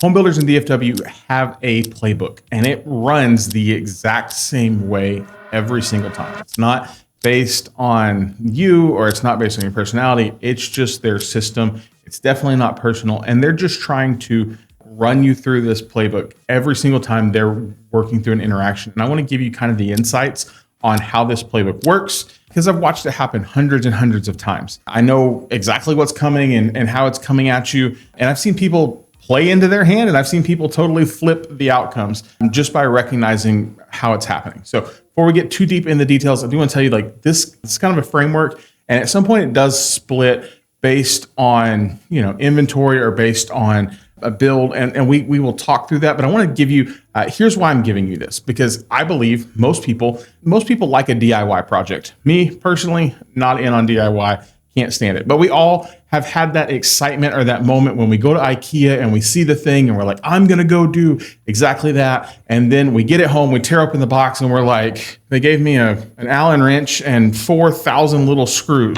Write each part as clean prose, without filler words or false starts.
Home builders in DFW have a playbook, and it runs the exact same way every single time. It's not based on you, or it's not based on your personality. It's just their system. It's definitely not personal, and they're just trying to run you through this playbook every single time they're working through an interaction. And I want to give you kind of the insights on how this playbook works, because I've watched it happen hundreds and hundreds of times. I know exactly what's coming and how it's coming at you. And I've seen people play into their hand, and I've seen people totally flip the outcomes just by recognizing how it's happening. So before we get too deep in the details, I do want to tell you, like, this is kind of a framework, and at some point it does split based on, inventory or based on a build, and we will talk through that. But I want to give you, here's why I'm giving you this, because I believe most people like a DIY project. Me personally, not in on DIY, can't stand it. But we all have had that excitement or that moment when we go to IKEA and we see the thing and we're like, I'm going to go do exactly that. And then we get it home, we tear open the box, and we're like, they gave me an Allen wrench and 4,000 little screws.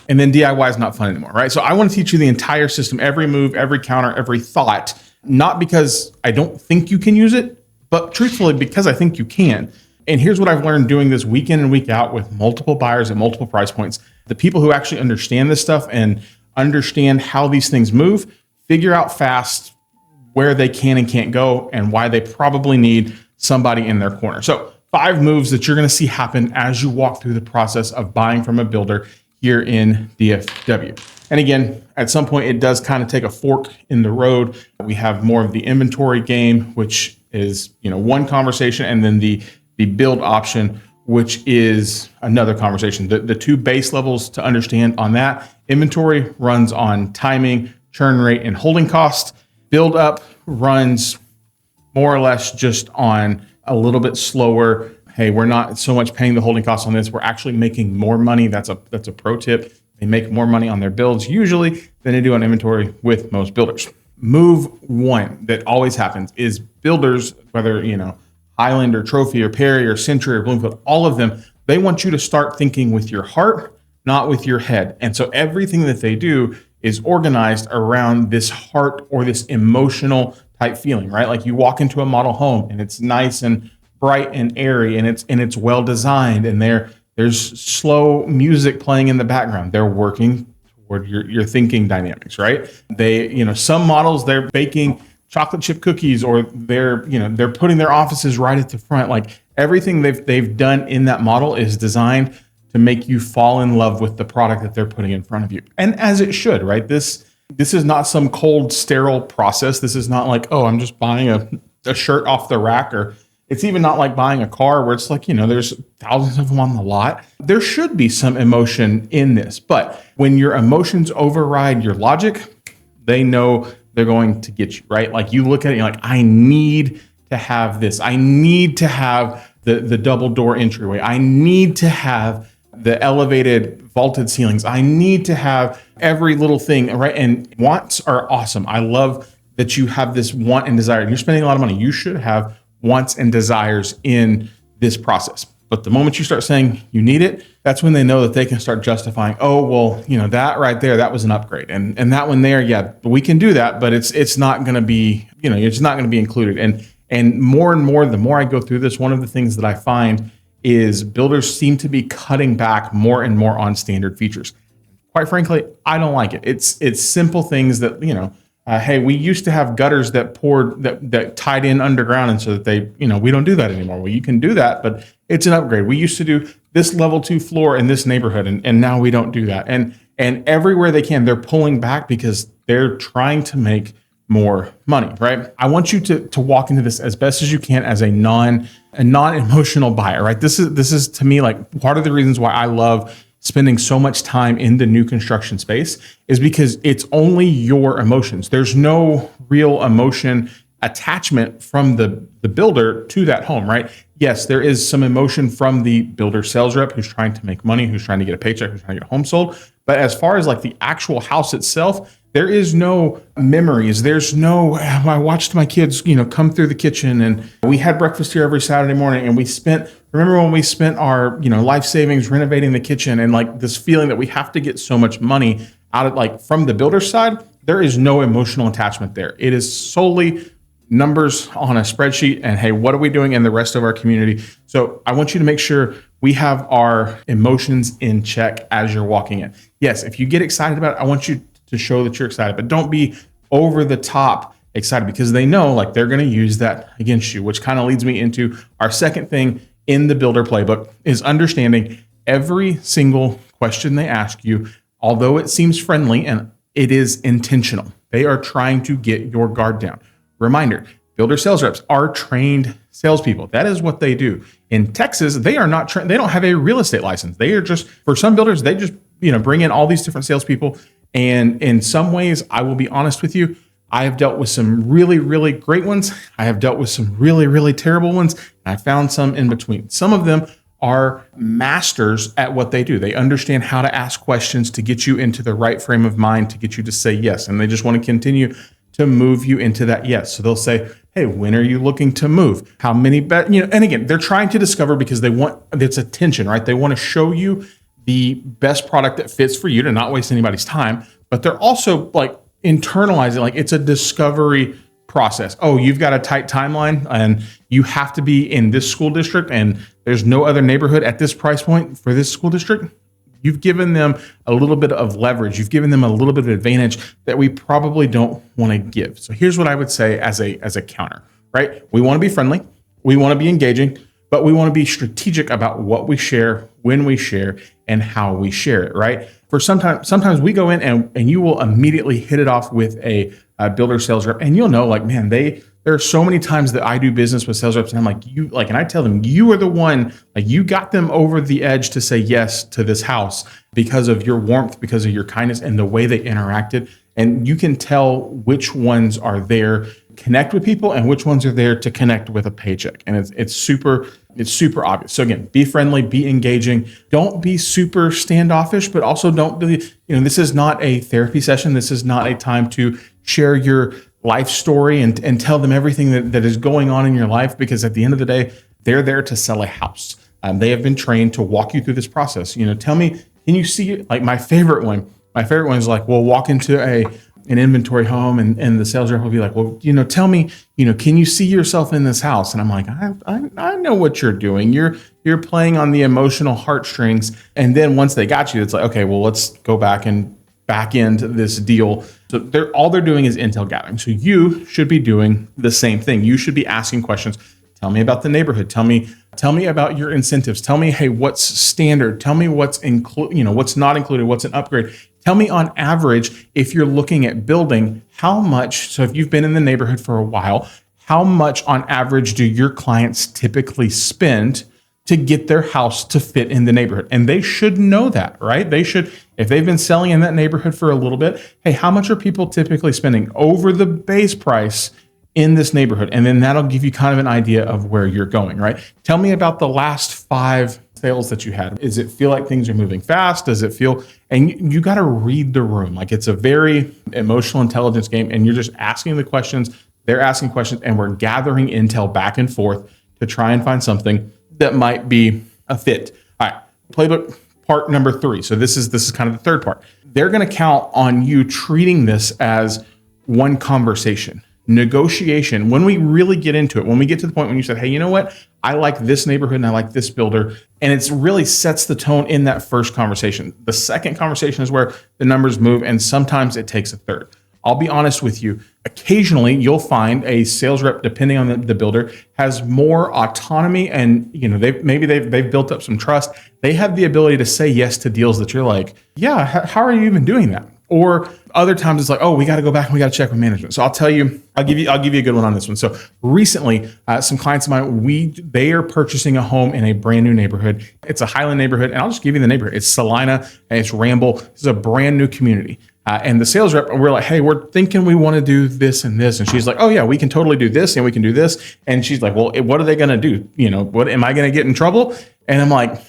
And then DIY is not fun anymore, right? So I want to teach you the entire system, every move, every counter, every thought, not because I don't think you can use it, but truthfully, because I think you can. And here's what I've learned doing this week in and week out with multiple buyers at multiple price points. The people who actually understand this stuff and understand how these things move, figure out fast where they can and can't go and why they probably need somebody in their corner. So 5 moves that you're going to see happen as you walk through the process of buying from a builder here in DFW. And again, at some point, it does kind of take a fork in the road. We have more of the inventory game, which is, one conversation, and then the build option, which is another conversation. The 2 base levels to understand on that: inventory runs on timing, churn rate, and holding cost. Build up runs more or less just on a little bit slower. Hey, we're not so much paying the holding costs on this. We're actually making more money. That's a pro tip. They make more money on their builds usually than they do on inventory with most builders. Move 1 that always happens is builders, whether, Highland or Trophy or Perry or Century or Bloomfield, all of them, they want you to start thinking with your heart, not with your head. And so everything that they do is organized around this heart or this emotional type feeling, right? Like you walk into a model home and it's nice and bright and airy, and it's well designed, and there's slow music playing in the background. They're working toward your thinking dynamics, right? They, some models, they're baking chocolate chip cookies, or they're putting their offices right at the front. Like everything they've done in that model is designed to make you fall in love with the product that they're putting in front of you. And as it should, right? This is not some cold, sterile process. This is not like, oh, I'm just buying a shirt off the rack, or it's even not like buying a car where it's like, there's thousands of them on the lot. There should be some emotion in this, but when your emotions override your logic, they know they're going to get you, right? Like you look at it, you're like, I need to have this. I need to have the double door entryway. I need to have the elevated vaulted ceilings. I need to have every little thing, right? And wants are awesome. I love that you have this want and desire. You're spending a lot of money. You should have wants and desires in this process. But the moment you start saying you need it, that's when they know that they can start justifying, oh, well, that right there, that was an upgrade. And that one there, yeah, we can do that, but it's not going to be, it's not going to be included. And more, the more I go through this, one of the things that I find is builders seem to be cutting back more and more on standard features. Quite frankly, I don't like it. It's simple things that, hey, we used to have gutters that poured, that tied in underground, and so that they, we don't do that anymore. Well, you can do that, but it's an upgrade. We used to do this level 2 floor in this neighborhood, and now we don't do that. And everywhere they can, they're pulling back because they're trying to make more money, right? I want you to walk into this as best as you can as a non-emotional buyer, right? This is to me like part of the reasons why I love spending so much time in the new construction space, is because it's only your emotions. There's no real emotion attachment from the builder to that home, right? Yes, there is some emotion from the builder sales rep who's trying to make money, who's trying to get a paycheck, who's trying to get a home sold. But as far as like the actual house itself, there is no memories. There's no, I watched my kids, come through the kitchen, and we had breakfast here every Saturday morning, and remember when we spent our, life savings renovating the kitchen, and like this feeling that we have to get so much money out of like from the builder side, there is no emotional attachment there. It is solely numbers on a spreadsheet and hey, what are we doing in the rest of our community? So I want you to make sure we have our emotions in check as you're walking in. Yes, if you get excited about it, I want you to show that you're excited, but don't be over the top excited because they know like they're going to use that against you, which kind of leads me into our second thing in the builder playbook is understanding every single question they ask you, although it seems friendly and it is intentional. They are trying to get your guard down. Reminder, builder sales reps are trained salespeople. That is what they do. In Texas, they are not trained. They don't have a real estate license. They are just, for some builders, they just, bring in all these different salespeople. And in some ways, I will be honest with you, I have dealt with some really, really great ones. I have dealt with some really, really terrible ones. And I found some in between. Some of them are masters at what they do. They understand how to ask questions to get you into the right frame of mind, to get you to say yes. And they just want to continue to move you into that yes. So they'll say, hey, when are you looking to move? How many and again, they're trying to discover because they want it's attention, right? They want to show you the best product that fits for you to not waste anybody's time, but they're also like internalizing, like it's a discovery process. Oh, you've got a tight timeline and you have to be in this school district and there's no other neighborhood at this price point for this school district. You've given them a little bit of leverage. You've given them a little bit of advantage that we probably don't want to give. So here's what I would say as a counter, right? We want to be friendly. We want to be engaging, but we want to be strategic about what we share, when we share, and how we share it, right? For sometimes we go in and you will immediately hit it off with a builder sales rep, and you'll know, like, man, there are so many times that I do business with sales reps, and I'm like, and I tell them, you are the one, like, you got them over the edge to say yes to this house because of your warmth, because of your kindness, and the way they interacted. And you can tell which ones are there to connect with people and which ones are there to connect with a paycheck. And it's super obvious. So again, be friendly, be engaging. Don't be super standoffish, but also don't be, this is not a therapy session. This is not a time to share your life story and tell them everything that is going on in your life, because at the end of the day, they're there to sell a house. They have been trained to walk you through this process. Tell me, can you see, like my favorite one is like, we'll walk into an inventory home and the sales rep will be like, well, tell me, can you see yourself in this house? And I'm like, I know what you're doing. You're playing on the emotional heartstrings. And then once they got you, it's like, okay, well, let's go back into this deal. So all they're doing is intel gathering. So you should be doing the same thing. You should be asking questions. Tell me about the neighborhood. Tell me about your incentives. Tell me, hey, what's standard? Tell me what's what's not included, what's an upgrade. Tell me on average, if you're looking at building, how much, so if you've been in the neighborhood for a while, how much on average do your clients typically spend to get their house to fit in the neighborhood? And they should know that, right? They should, if they've been selling in that neighborhood for a little bit, hey, how much are people typically spending over the base price in this neighborhood? And then that'll give you kind of an idea of where you're going, right? Tell me about the last 5 sales that you had. Does it feel like things are moving fast? Does it feel, and you got to read the room. Like, it's a very emotional intelligence game, and you're just asking the questions, they're asking questions, and we're gathering intel back and forth to try and find something that might be a fit. All right, playbook part number 3. So this is kind of the third part. They're going to count on you treating this as one conversation. Negotiation, when we really get into it, when we get to the point when you said, hey, you know what? I like this neighborhood and I like this builder. And it really sets the tone in that first conversation. The second conversation is where the numbers move, and sometimes it takes a third. I'll be honest with you. Occasionally, you'll find a sales rep, depending on the builder, has more autonomy, and they've built up some trust. They have the ability to say yes to deals that you're like, yeah, how are you even doing that? Or other times it's like, oh, we got to go back and we got to check with management. So I'll give you a good one on this one. So recently, some clients of mine, they are purchasing a home in a brand new neighborhood. It's a Highland neighborhood, and I'll just give you the neighborhood. It's Salina and it's Ramble. This is a brand new community. And the sales rep, we're like, hey, we're thinking we want to do this and this. And she's like, oh yeah, we can totally do this and we can do this. And she's like, well, what are they going to do? What am I going to get in trouble? And I'm like,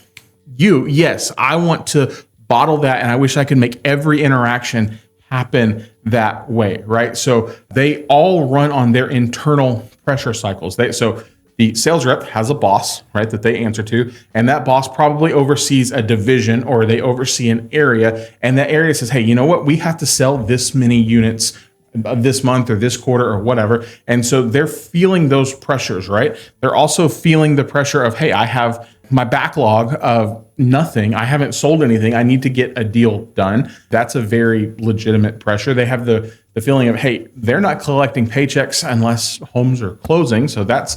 yes, I want to bottle that. And I wish I could make every interaction happen that way, right? So they all run on their internal pressure cycles. So the sales rep has a boss, right, that they answer to, and that boss probably oversees a division or they oversee an area, and that area says, hey, you know what, we have to sell this many units this month or this quarter or whatever. And so they're feeling those pressures, right? They're also feeling the pressure of, hey, I have my backlog of nothing. I haven't sold anything. I need to get a deal done. That's a very legitimate pressure. They have the feeling of, hey, they're not collecting paychecks unless homes are closing. So that's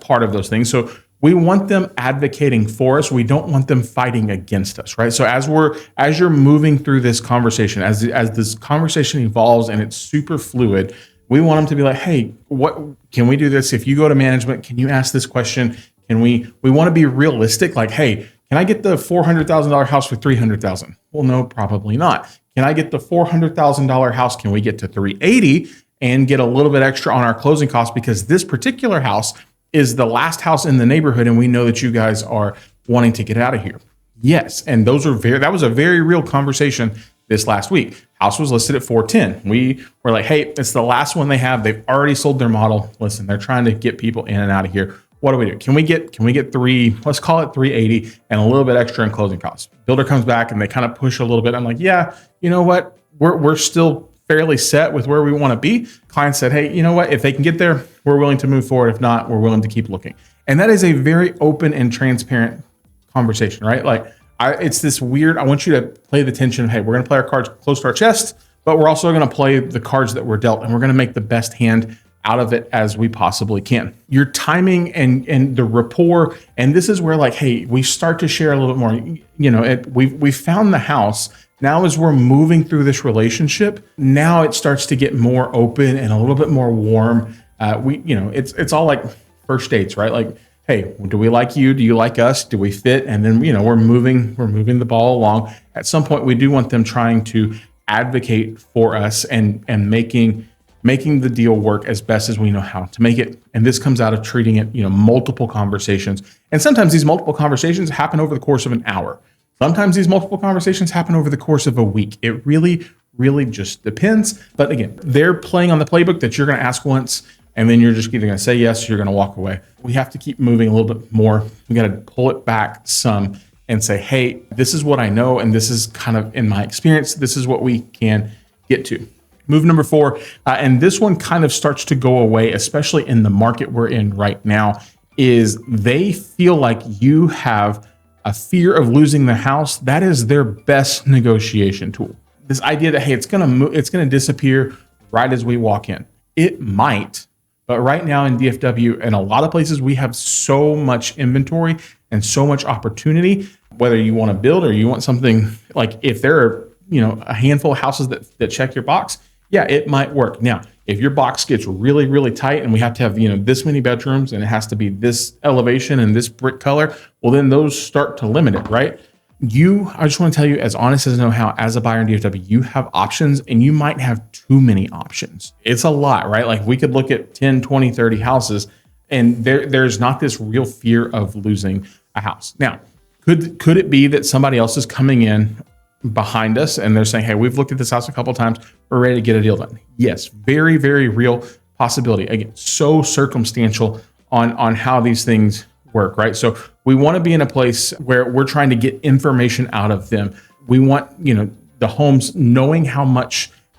part of those things. So we want them advocating for us. We don't want them fighting against us, right? So as you're moving through this conversation, as this conversation evolves and it's super fluid, we want them to be like, hey, what can we do this? If you go to management, can you ask this question? Can we want to be realistic? Like, hey, can I get the $400,000 house for $300,000? Well, no, probably not. Can I get the $400,000 house? Can we get to $380,000 and get a little bit extra on our closing costs because this particular house is the last house in the neighborhood and we know that you guys are wanting to get out of here? Yes, and that was a very real conversation this last week. House was listed at $410,000. We were like, hey, it's the last one they have. They've already sold their model. Listen, they're trying to get people in and out of here. What do we do? Can we get let's call it $380,000 and a little bit extra in closing costs? Builder comes back and they kind of push a little bit. I'm like, yeah, you know what? We're still fairly set with where we want to be. Client said, hey, you know what? If they can get there, we're willing to move forward. If not, we're willing to keep looking. And that is a very open and transparent conversation, right? Like it's this weird, I want you to play the tension of, hey, we're going to play our cards close to our chest, but we're also going to play the cards that we're dealt and we're going to make the best hand out of it as we possibly can. Your timing and the rapport, and this is where like, hey, we start to share a little bit more. You know, we found the house. Now as we're moving through this relationship, now it starts to get more open and a little bit more warm. It's all like first dates, right? Like, hey, do we like you? Do you like us? Do we fit? And then, we're moving the ball along. At some point, we do want them trying to advocate for us and making the deal work as best as we know how to make it. And this comes out of treating it, multiple conversations. And sometimes these multiple conversations happen over the course of an hour. Sometimes these multiple conversations happen over the course of a week. It really, really just depends. But again, they're playing on the playbook that you're going to ask once, and then you're just either going to say yes, or you're going to walk away. We have to keep moving a little bit more. We got to pull it back some and say, hey, this is what I know. And this is kind of in my experience. This is what we can get to. Move number 4, and this one kind of starts to go away, especially in the market we're in right now, is they feel like you have a fear of losing the house. That is their best negotiation tool. This idea that, hey, it's going to disappear right as we walk in. It might, but right now in DFW and a lot of places, we have so much inventory and so much opportunity, whether you want to build or you want something like if there are, a handful of houses that check your box, yeah, it might work. Now, if your box gets really, really tight and we have to have, this many bedrooms and it has to be this elevation and this brick color, well, then those start to limit it, right? I just want to tell you, as honest as I know how, as a buyer in DFW, you have options and you might have too many options. It's a lot, right? Like we could look at 10, 20, 30 houses and there's not this real fear of losing a house. Now, could it be that somebody else is coming in behind us and they're saying, hey, we've looked at this house a couple of times, we're ready to get a deal done? Yes, very, very real possibility. Again, so circumstantial on how these things work, right? So we want to be in a place where we're trying to get information out of them. We want, the homes knowing how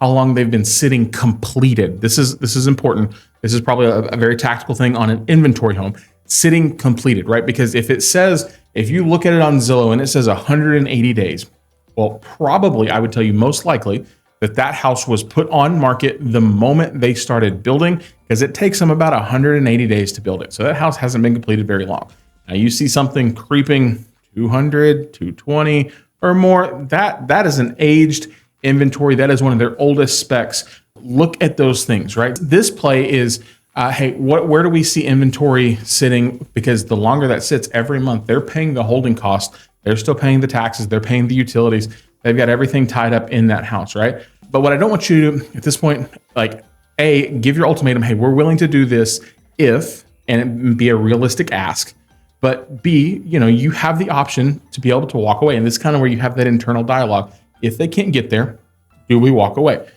long they've been sitting completed. This is important. This is probably a very tactical thing on an inventory home, sitting completed, right? Because if you look at it on Zillow and it says 180 days, well, probably I would tell you most likely that house was put on market the moment they started building, because it takes them about 180 days to build it. So that house hasn't been completed very long. Now you see something creeping 200, 220 or more, that is an aged inventory. That is one of their oldest specs. Look at those things, right? This play is, hey, where do we see inventory sitting? Because the longer that sits every month, they're paying the holding cost. They're still paying the taxes. They're paying the utilities. They've got everything tied up in that house, right? But what I don't want you to do at this point, like, A, give your ultimatum, hey, we're willing to do this if, and it be a realistic ask. But B, you have the option to be able to walk away. And this is kind of where you have that internal dialogue. If they can't get there, do we walk away?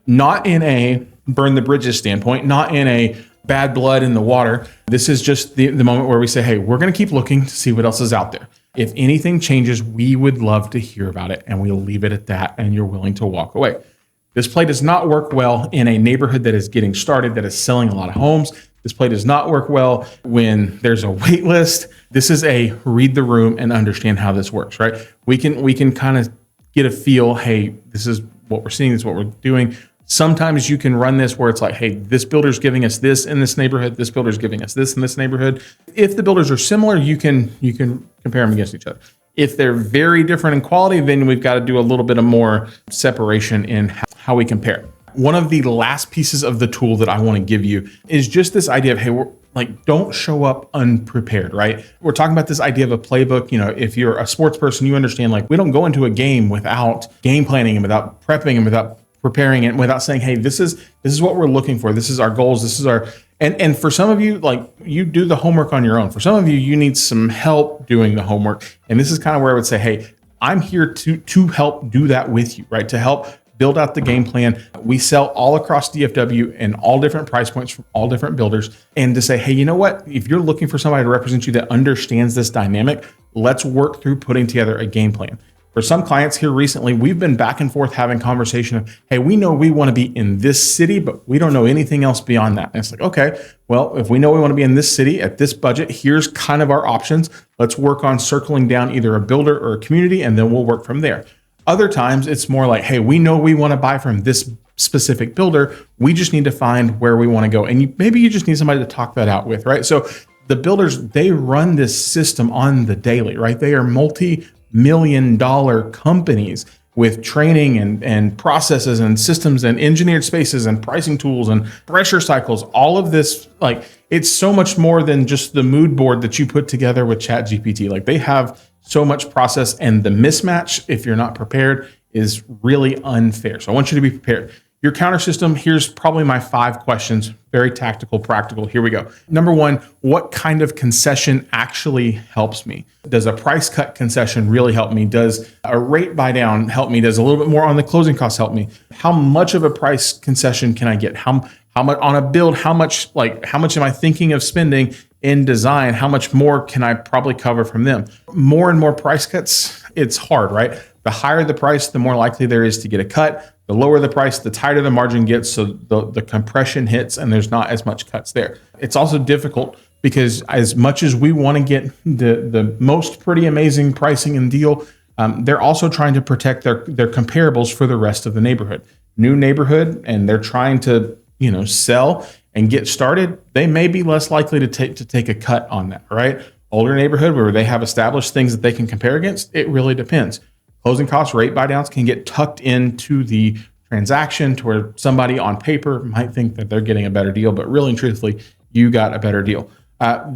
Not in a burn the bridges standpoint, not in a bad blood in the water. This is just the moment where we say, hey, we're going to keep looking to see what else is out there. If anything changes, we would love to hear about it, and we'll leave it at that, and you're willing to walk away. This play does not work well in a neighborhood that is getting started, that is selling a lot of homes. This play does not work well when there's a wait list. This is a read the room and understand how this works, right? We can kind of get a feel, hey, this is what we're seeing, this is what we're doing. Sometimes you can run this where it's like, hey, this builder's giving us this in this neighborhood, this builder's giving us this in this neighborhood. If the builders are similar, you can compare them against each other. If they're very different in quality, then we've got to do a little bit of more separation in how we compare. One of the last pieces of the tool that I want to give you is just this idea of, hey, we're like, don't show up unprepared, right? We're talking about this idea of a playbook. If you're a sports person, you understand, like, we don't go into a game without game planning and without prepping and without preparing it, without saying, hey, this is what we're looking for. This is our goals. This is our, and for some of you, like, you do the homework on your own. For some of you, you need some help doing the homework. And this is kind of where I would say, hey, I'm here to help do that with you, right? To help build out the game plan. We sell all across DFW and all different price points from all different builders. And to say, hey, you know what? If you're looking for somebody to represent you that understands this dynamic, let's work through putting together a game plan. For some clients here recently, we've been back and forth having conversation of, hey, we know we want to be in this city, but we don't know anything else beyond that. And it's like, okay, well, if we know we want to be in this city at this budget, here's kind of our options. Let's work on circling down either a builder or a community, and then we'll work from there. Other times it's more like, hey, we know we want to buy from this specific builder. We just need to find where we want to go. And maybe you just need somebody to talk that out with, right? So the builders, they run this system on the daily, right? They are multi-million-dollar companies with training and processes and systems and engineered spaces and pricing tools and pressure cycles. All of this, like, it's so much more than just the mood board that you put together with ChatGPT. Like, they have so much process, and the mismatch, if you're not prepared, is really unfair. So I want you to be prepared. Your counter system, here's probably my 5 questions, very tactical, practical. Here we go. Number 1, what kind of concession actually helps me? Does a price cut concession really help me? Does a rate buy down help me? Does a little bit more on the closing costs help me? How much of a price concession can I get? How much on a build? How much am I thinking of spending in design? How much more can I probably cover from them? More and more price cuts, it's hard, right? The higher the price, the more likely there is to get a cut. The lower the price, the tighter the margin gets, so the compression hits and there's not as much cuts there. It's also difficult because as much as we want to get the most pretty amazing pricing and deal, they're also trying to protect their comparables for the rest of the neighborhood. New neighborhood, and they're trying to sell and get started, they may be less likely to take a cut on that, right? Older neighborhood where they have established things that they can compare against, it really depends. Closing costs, rate buy downs can get tucked into the transaction to where somebody on paper might think that they're getting a better deal, but really and truthfully, you got a better deal.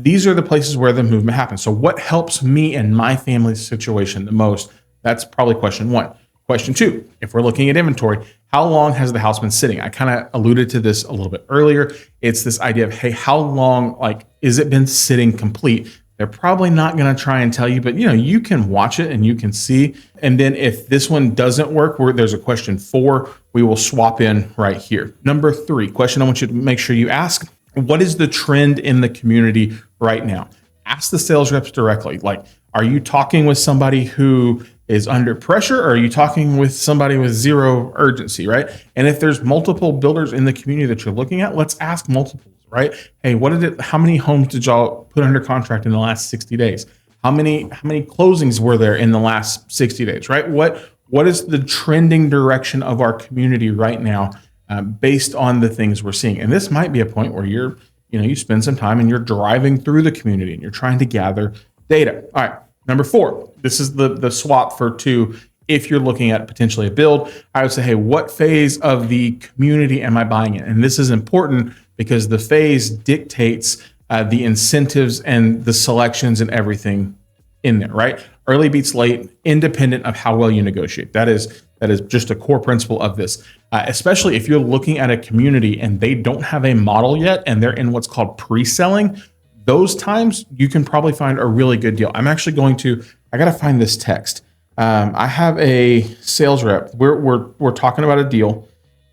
These are the places where the movement happens. So what helps me and my family's situation the most? That's probably question 1. Question 2, if we're looking at inventory, how long has the house been sitting? I kind of alluded to this a little bit earlier. It's this idea of, hey, how long, is it been sitting complete? They're probably not going to try and tell you, but you can watch it and you can see. And then if this one doesn't work, there's a question 4, we will swap in right here. Number 3, question I want you to make sure you ask, what is the trend in the community right now? Ask the sales reps directly. Like, are you talking with somebody who is under pressure, or are you talking with somebody with zero urgency, right? And if there's multiple builders in the community that you're looking at, let's ask multiples, right? Hey, how many homes did y'all put under contract in the last 60 days? How many closings were there in the last 60 days, right? What is the trending direction of our community right now based on the things we're seeing? And this might be a point where you spend some time and you're driving through the community and you're trying to gather data. All right. Number 4, this is the swap for 2. If you're looking at potentially a build, I would say, hey, what phase of the community am I buying in? And this is important because the phase dictates the incentives and the selections and everything in there, right? Early beats late, independent of how well you negotiate. That is just a core principle of this, especially if you're looking at a community and they don't have a model yet and they're in what's called pre-selling. Those times you can probably find a really good deal. I'm actually I got to find this text. I have a sales rep. We're talking about a deal,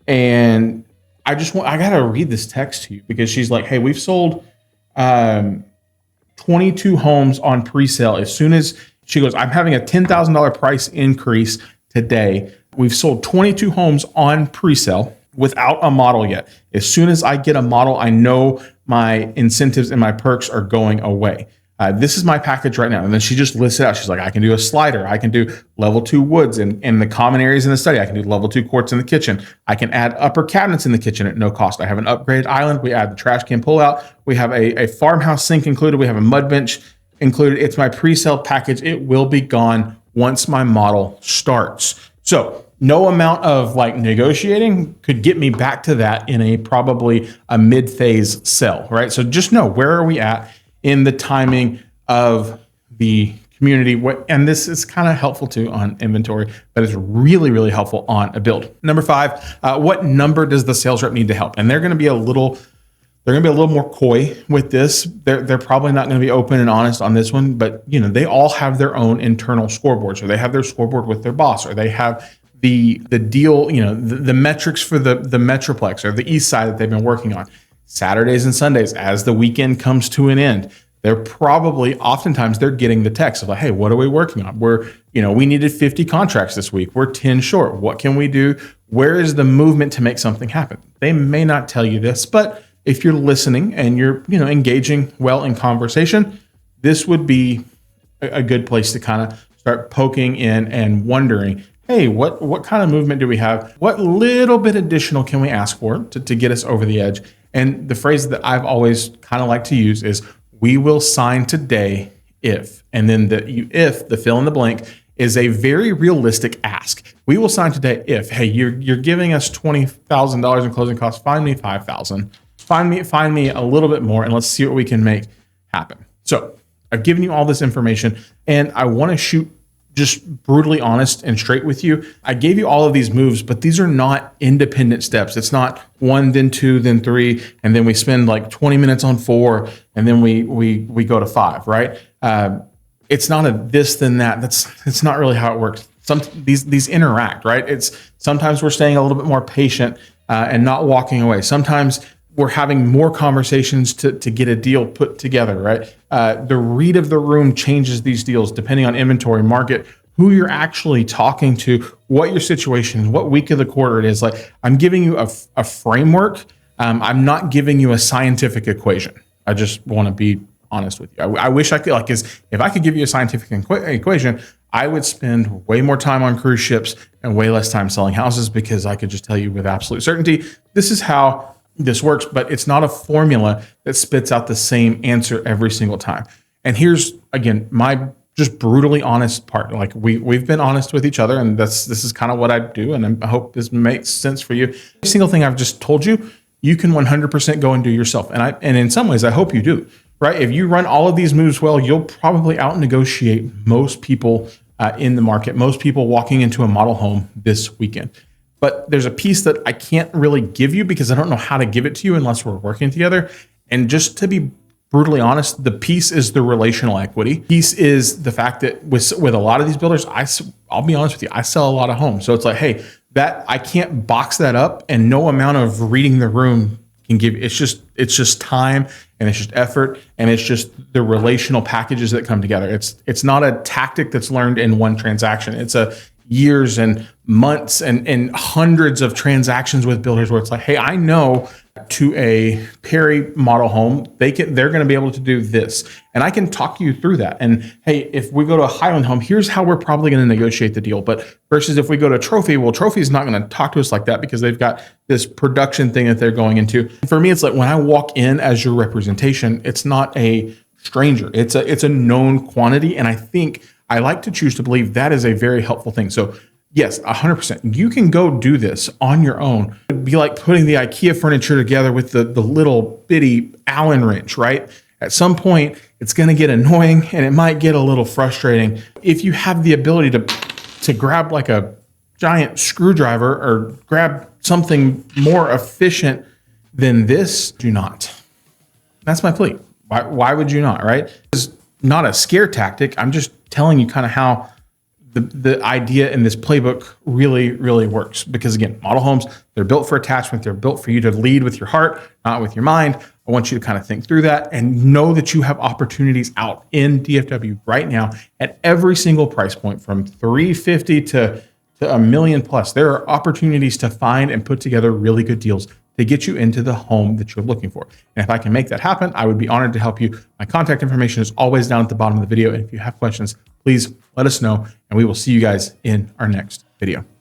and I got to read this text to you because she's like, hey, we've sold 22 homes on pre-sale. As soon as she goes, I'm having a $10,000 price increase today. We've sold 22 homes on pre-sale without a model yet. As soon as I get a model, I know my incentives and my perks are going away. This is my package right now. And then she just lists it out. She's like, I can do a slider. I can do level 2 woods in the common areas in the study. I can do level 2 quartz in the kitchen. I can add upper cabinets in the kitchen at no cost. I have an upgraded island. We add the trash can pullout. We have a farmhouse sink included. We have a mud bench included. It's my pre-sale package. It will be gone once my model starts. So no amount of like negotiating could get me back to that in probably a mid-phase sell, right? So just know, where are we at in the timing of the community? And this is kind of helpful too on inventory, but it's really, really helpful on a build. Number 5, what number does the sales rep need to help? And they're going to be a little more coy with this. They're probably not going to be open and honest on this one, but they all have their own internal scoreboards, or they have their scoreboard with their boss, or they have the deal, the metrics for the Metroplex or the East Side that they've been working on. Saturdays and Sundays, as the weekend comes to an end, oftentimes they're getting the text of like, hey, what are we working on? We needed 50 contracts this week. We're 10 short. What can we do? Where is the movement to make something happen? They may not tell you this, but if you're listening and you're, engaging well in conversation, this would be a good place to kind of start poking in and wondering, hey, what kind of movement do we have? What little bit additional can we ask for to get us over the edge? And the phrase that I've always kind of liked to use is, we will sign today if, and then the fill in the blank is a very realistic ask. We will sign today if, hey, you're giving us $20,000 in closing costs, find me $5,000. Find me a little bit more, and let's see what we can make happen. So I've given you all this information, and I want to shoot just brutally honest and straight with you. I gave you all of these moves, but these are not independent steps. It's not 1, then 2, then 3, and then we spend like 20 minutes on 4, and then we go to 5, right? It's not a this, then that. It's not really how it works. These interact, right? It's sometimes we're staying a little bit more patient and not walking away. Sometimes we're having more conversations to get a deal put together, right? The read of the room changes these deals depending on inventory, market, who you're actually talking to, what your situation is, what week of the quarter it is. Like, I'm giving you a framework. I'm not giving you a scientific equation. I just want to be honest with you. I wish I could, if I could give you a scientific equation, I would spend way more time on cruise ships and way less time selling houses, because I could just tell you with absolute certainty, this is how this works, but it's not a formula that spits out the same answer every single time. And here's, again, my just brutally honest part. Like, we've been honest with each other, and this is kind of what I do, and I hope this makes sense for you. Every single thing I've just told you, you can 100% go and do yourself. And in some ways, I hope you do, right? If you run all of these moves well, you'll probably out-negotiate most people in the market, most people walking into a model home this weekend. But there's a piece that I can't really give you because I don't know how to give it to you unless we're working together. And just to be brutally honest, the piece is the relational equity. Piece is the fact that with a lot of these builders, I'll be honest with you, I sell a lot of homes. So it's like, hey, that I can't box that up, and no amount of reading the room can give. It's just time, and it's just effort, and it's just the relational packages that come together. It's not a tactic that's learned in one transaction. It's a years and months and hundreds of transactions with builders where it's like, hey, I know to a Perry model home, they're going to be able to do this. And I can talk you through that. And hey, if we go to a Highland home, here's how we're probably going to negotiate the deal. But versus if we go to Trophy, well, Trophy is not going to talk to us like that because they've got this production thing that they're going into. For me, it's like when I walk in as your representation, it's not a stranger. It's a known quantity. And I think I like to choose to believe that is a very helpful thing. So yes, 100%. You can go do this on your own. It'd be like putting the IKEA furniture together with the little bitty Allen wrench, right? At some point, it's going to get annoying and it might get a little frustrating. If you have the ability to grab like a giant screwdriver or grab something more efficient than this, do not. That's my plea. Why would you not, right? It's not a scare tactic. I'm just telling you kind of how the idea in this playbook really, really works, because again, model homes, they're built for attachment. They're built for you to lead with your heart, not with your mind. I want you to kind of think through that and know that you have opportunities out in DFW right now at every single price point, from $350 to $1 million plus. There are opportunities to find and put together really good deals to get you into the home that you're looking for. And if I can make that happen, I would be honored to help you. My contact information is always down at the bottom of the video. And if you have questions, please let us know, and we will see you guys in our next video.